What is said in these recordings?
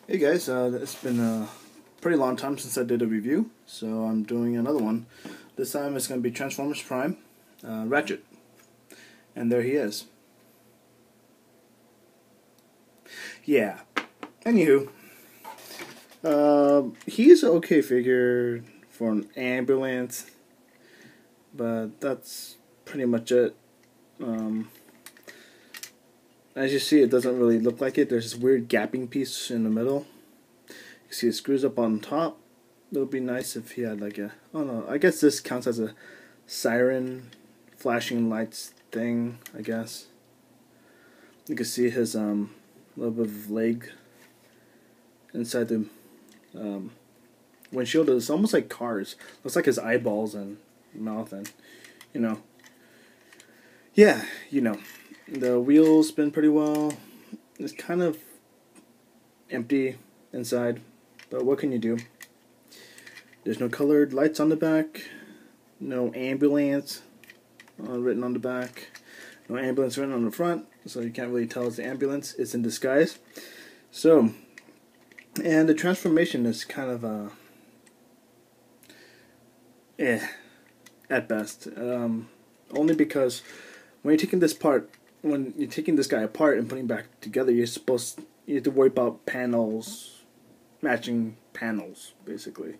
Hey guys, it's been a pretty long time since I did a review, so I'm doing another one. This time it's going to be Transformers Prime, Ratchet, and there he is. Yeah, anywho, he's an okay figure for an ambulance, but that's pretty much it. Um, as you see, it doesn't really look like it. There's this weird gapping piece in the middle. You see it screws up on top. It would be nice if he had like a, I don't know, I guess this counts as a siren flashing lights thing, I guess. You can see his little bit of leg inside the windshield. It's almost like cars. Looks like his eyeballs and mouth, and you know, yeah, the wheels spin pretty well. It's kind of empty inside, but what can you do? There's no colored lights on the back, no ambulance written on the back, no ambulance written on the front, so you can't really tell it's the ambulance. It's in disguise. So, and the transformation is kind of at best. Only because when you're taking this guy apart and putting back together, you have to worry about matching panels, basically.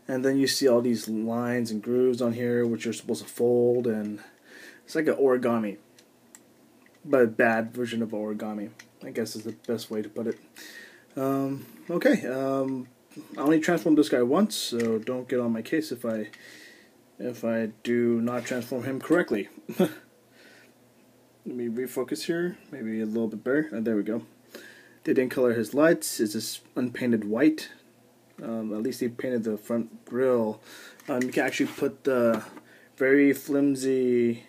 And then you see all these lines and grooves on here, which you're supposed to fold, and it's like an origami, but a bad version of origami, I guess is the best way to put it. Okay, I only transformed this guy once, so don't get on my case if I do not transform him correctly. Let me refocus here, maybe a little bit better. There we go. They didn't color his lights. It's just unpainted white. At least he painted the front grille. You can actually put the very flimsy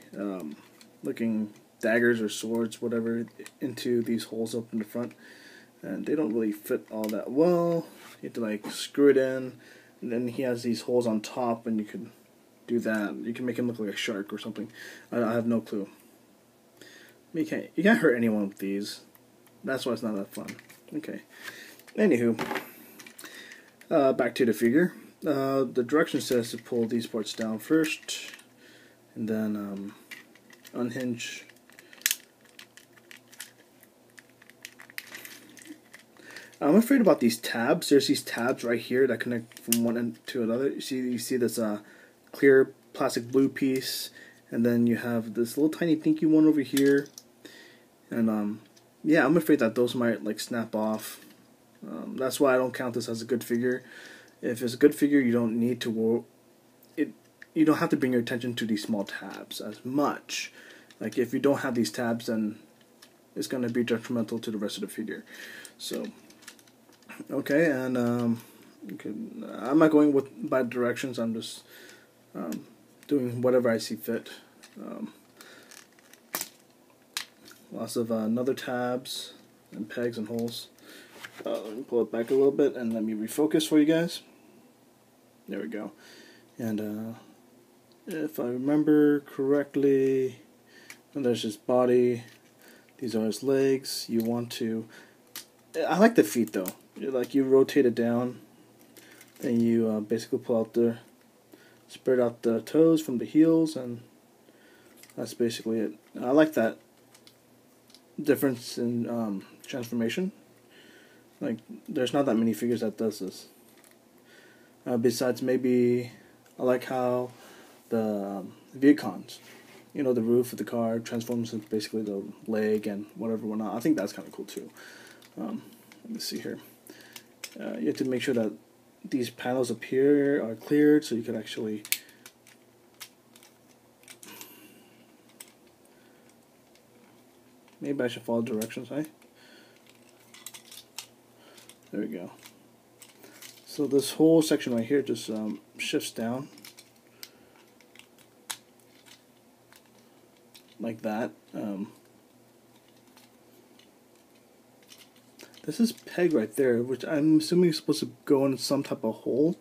looking daggers or swords, whatever, into these holes up in the front, and they don't really fit all that well. You have to like screw it in, and then he has these holes on top, and you can do that. You can make him look like a shark or something. I have no clue. You can't hurt anyone with these. That's why it's not that fun. Okay. Anywho. Back to the figure. The direction says to pull these parts down first, and then unhinge. I'm afraid about these tabs. There's these tabs right here that connect from one end to another. You see this clear plastic blue piece, and then you have this little tiny pinky one over here, and yeah, I'm afraid that those might like snap off. That's why I don't count this as a good figure. If it's a good figure, you don't need to you don't have to bring your attention to these small tabs as much. Like if you don't have these tabs, then it's going to be detrimental to the rest of the figure. So, okay, and okay, I'm not going by directions. I'm just doing whatever I see fit. Lots of another tabs and pegs and holes. Let me pull it back a little bit and let me refocus for you guys. There we go. And if I remember correctly, there's his body. These are his legs. You want to... I like the feet though. You rotate it down, then you basically spread out the toes from the heels, and that's basically it. I like that difference in transformation. Like, there's not that many figures that does this. Besides, maybe I like how the Viacons, the roof of the car transforms into basically the leg and whatnot. I think that's kind of cool too. Let me see here. You have to make sure that these panels up here are cleared so you can actually maybe I should follow directions, right? There we go. So this whole section right here just shifts down like that. This is peg right there, which I'm assuming is supposed to go in some type of hole.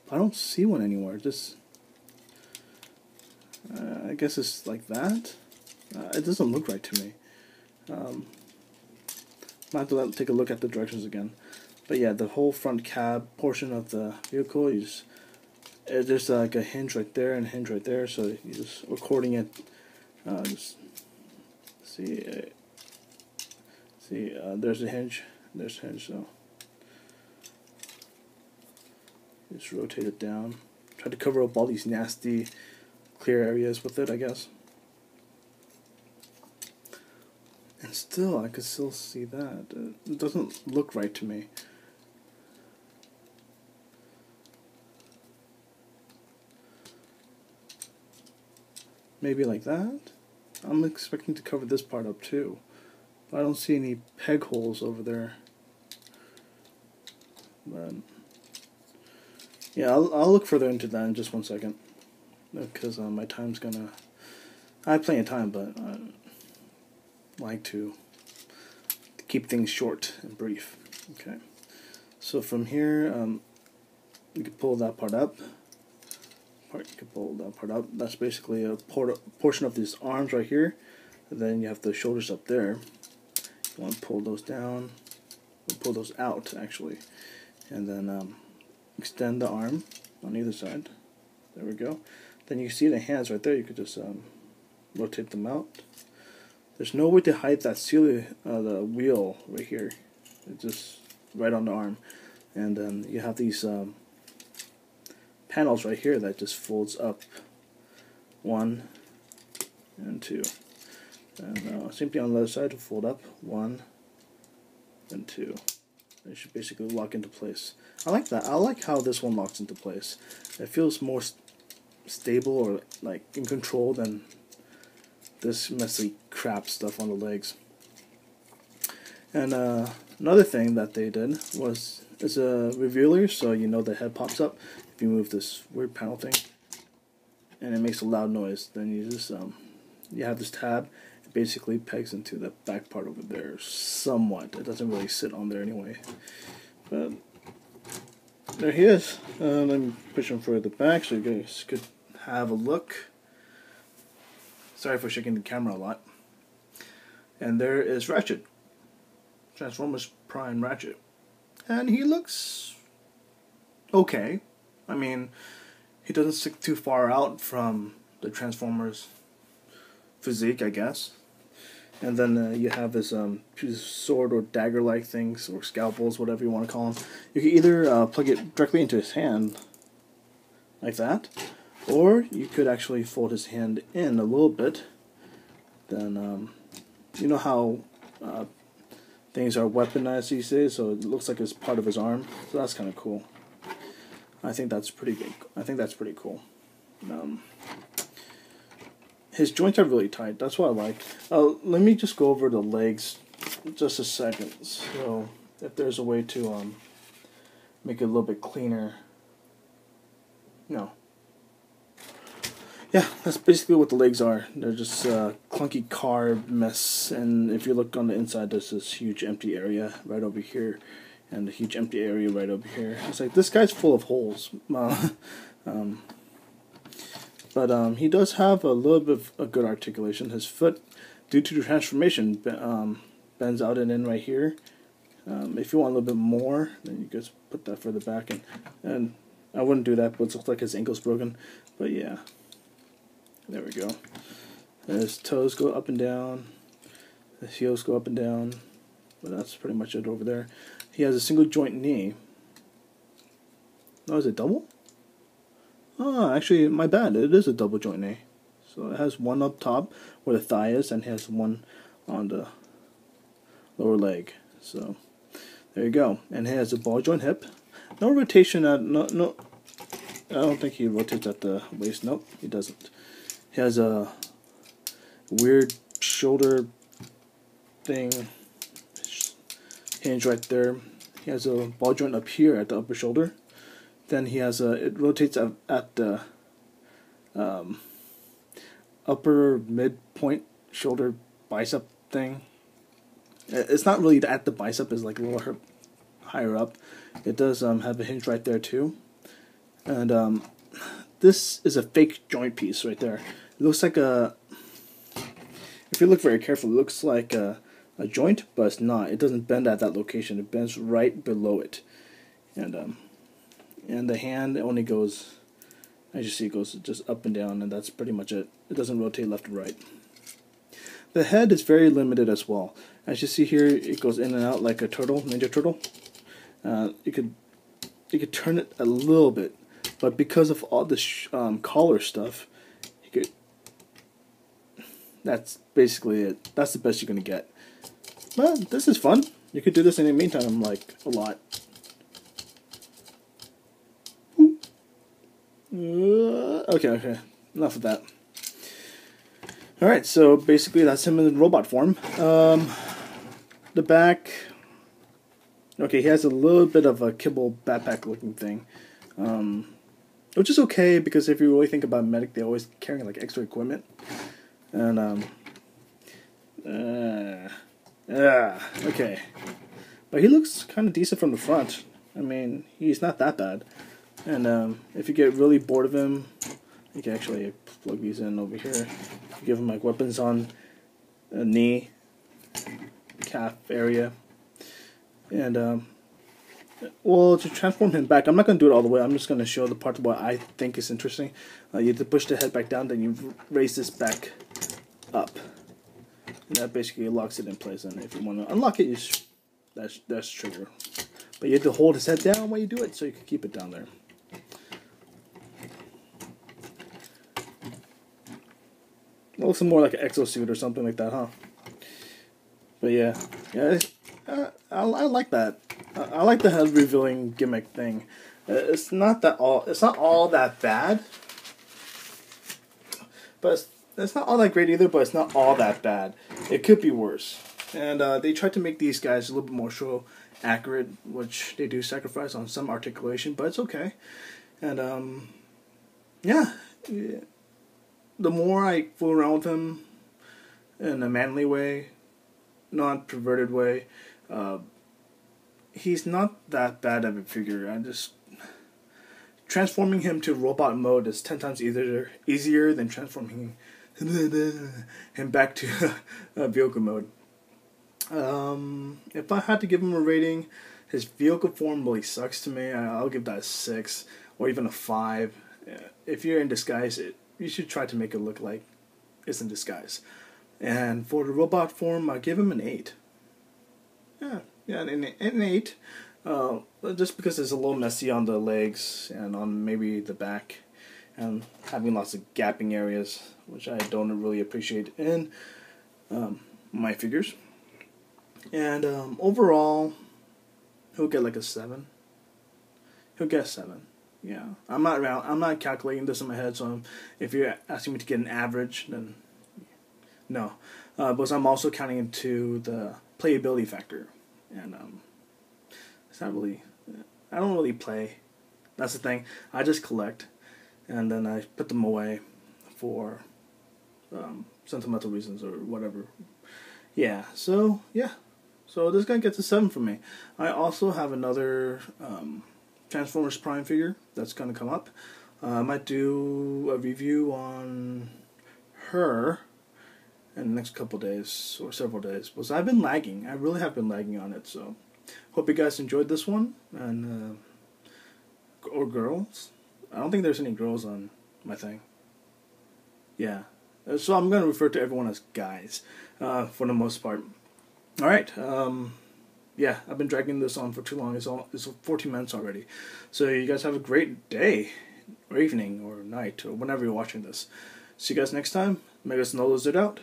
But I don't see one anywhere. Just I guess it's like that. It doesn't look right to me. I'll have to take a look at the directions again. But yeah, the whole front cab portion of the vehicle, there's like a hinge right there and a hinge right there, so you just recording it. Just see, there's a hinge, so just rotate it down. Try to cover up all these nasty clear areas with it, I guess. And still, I could still see that. It doesn't look right to me. Maybe like that? I'm expecting to cover this part up too. I don't see any peg holes over there. But yeah, I'll look further into that in just 1 second. Because my time's gonna... I have plenty of time, but I like to keep things short and brief. Okay. So from here, you can pull that part up. You can pull that part up. That's basically a portion of these arms right here. And then you have the shoulders up there. You want to pull those down, or pull those out actually, and then extend the arm on either side. There we go. Then you can see the hands right there. You could just rotate them out. There's no way to hide that the wheel right here. It's just right on the arm, and then you have these panels right here that just folds up, 1 and 2, and same thing on the other side, to fold up 1 and 2. It should basically lock into place. I like that. I like how this one locks into place. It feels more stable, or like in control, than this messy crap stuff on the legs. And another thing that they did was it's a revealer, so you know the head pops up if you move this weird panel thing, and it makes a loud noise. Then you just you have this tab. It basically pegs into the back part over there somewhat. It doesn't really sit on there anyway, but there he is. Let me push him further back so you guys could have a look. Sorry for shaking the camera a lot. And there is Ratchet, Transformers Prime Ratchet, and he looks okay. I mean, he doesn't stick too far out from the Transformers physique, I guess. And then you have his sword or dagger-like things, or scalpels, whatever you want to call them. You can either plug it directly into his hand, like that, or you could actually fold his hand in a little bit. Then, you know how things are weaponized these days, so it looks like it's part of his arm. So that's kind of cool. I think that's pretty big. I think that's pretty cool. His joints are really tight. That's what I like. Let me just go over the legs just a second. So if there's a way to make it a little bit cleaner. No. Yeah, that's basically what the legs are. They're just clunky car mess. And if you look on the inside, there's this huge empty area right over here, and a huge empty area right over here. It's like, this guy's full of holes. But he does have a little bit of a good articulation. His foot, due to the transformation, bends out and in right here. If you want a little bit more, then you just put that further back. And I wouldn't do that, but it looks like his ankle's broken. But yeah, there we go. His toes go up and down. His heels go up and down. But that's pretty much it over there. He has a single joint knee. Oh, is it double? Oh, actually, my bad. It is a double joint knee. So it has one up top where the thigh is, and it has one on the lower leg. So there you go. And he has a ball joint hip. No rotation at no. I don't think he rotates at the waist. Nope, he doesn't. He has a weird shoulder thing hinge right there. He has a ball joint up here at the upper shoulder. Then he has it rotates at the upper midpoint shoulder bicep thing. It's not really at the bicep, it's like a little higher up. It does have a hinge right there too. And this is a fake joint piece right there. It looks like if you look very carefully, it looks like a a joint, but it's not. It doesn't bend at that location. It bends right below it, and the hand only goes, as you see, it goes just up and down, and that's pretty much it. It doesn't rotate left and right. The head is very limited as well. As you see here, it goes in and out like a turtle, Ninja Turtle. You could turn it a little bit, but because of all this collar stuff, you could. That's basically it. That's the best you're gonna get. But this is fun. You could do this in the meantime, like a lot. Okay. Enough of that. Alright, so basically that's him in robot form. The back... Okay, he has a little bit of a kibble backpack looking thing. Which is okay, because if you really think about medic, they're always carrying like extra equipment. And, okay. But he looks kind of decent from the front. I mean, he's not that bad. And if you get really bored of him, you can actually plug these in over here. Give him like weapons on a knee, calf area. And, well, to transform him back, I'm not going to do it all the way. I'm just going to show the part where I think is interesting. You have to push the head back down, then you raise this back up. And that basically locks it in place. And if you want to unlock it, that's trigger. But you have to hold his head down while you do it, so you can keep it down there. It looks more like an exosuit or something like that, huh? But yeah, I like that. I like the head revealing gimmick thing. It's not all that bad, but it's not all that great either. But it's not all that bad. It could be worse. And they tried to make these guys a little bit more show accurate, which they do sacrifice on some articulation, but it's okay. And yeah. The more I fool around with him in a manly way, not perverted way, he's not that bad of a figure. I just transforming him to robot mode is 10 times easier than transforming him back to vehicle mode. If I had to give him a rating, his vehicle form really sucks to me. I'll give that a 6 or even a 5. If you're in disguise, you should try to make it look like it's in disguise. And for the robot form, I give him an 8. Yeah, an 8. Just because it's a little messy on the legs and on maybe the back, and having lots of gapping areas, which I don't really appreciate in my figures. And overall, he'll get like a 7. He'll get a 7. Yeah, I'm not calculating this in my head, so if you're asking me to get an average, then no. But I'm also counting into the playability factor, and it's not really. I don't really play. That's the thing. I just collect, and then I put them away for sentimental reasons or whatever. Yeah. So yeah. So this guy gets a 7 from me. I also have another. Transformers Prime figure that's going to come up. I might do a review on her in the next couple days or several days, because I've been lagging. I really have been lagging on it. So hope you guys enjoyed this one, and or girls. I don't think there's any girls on my thing. Yeah, so I'm going to refer to everyone as guys for the most part. All right. Yeah, I've been dragging this on for too long. It's 14 minutes already. So you guys have a great day, or evening, or night, or whenever you're watching this. See you guys next time. Megas Nolo Zit out.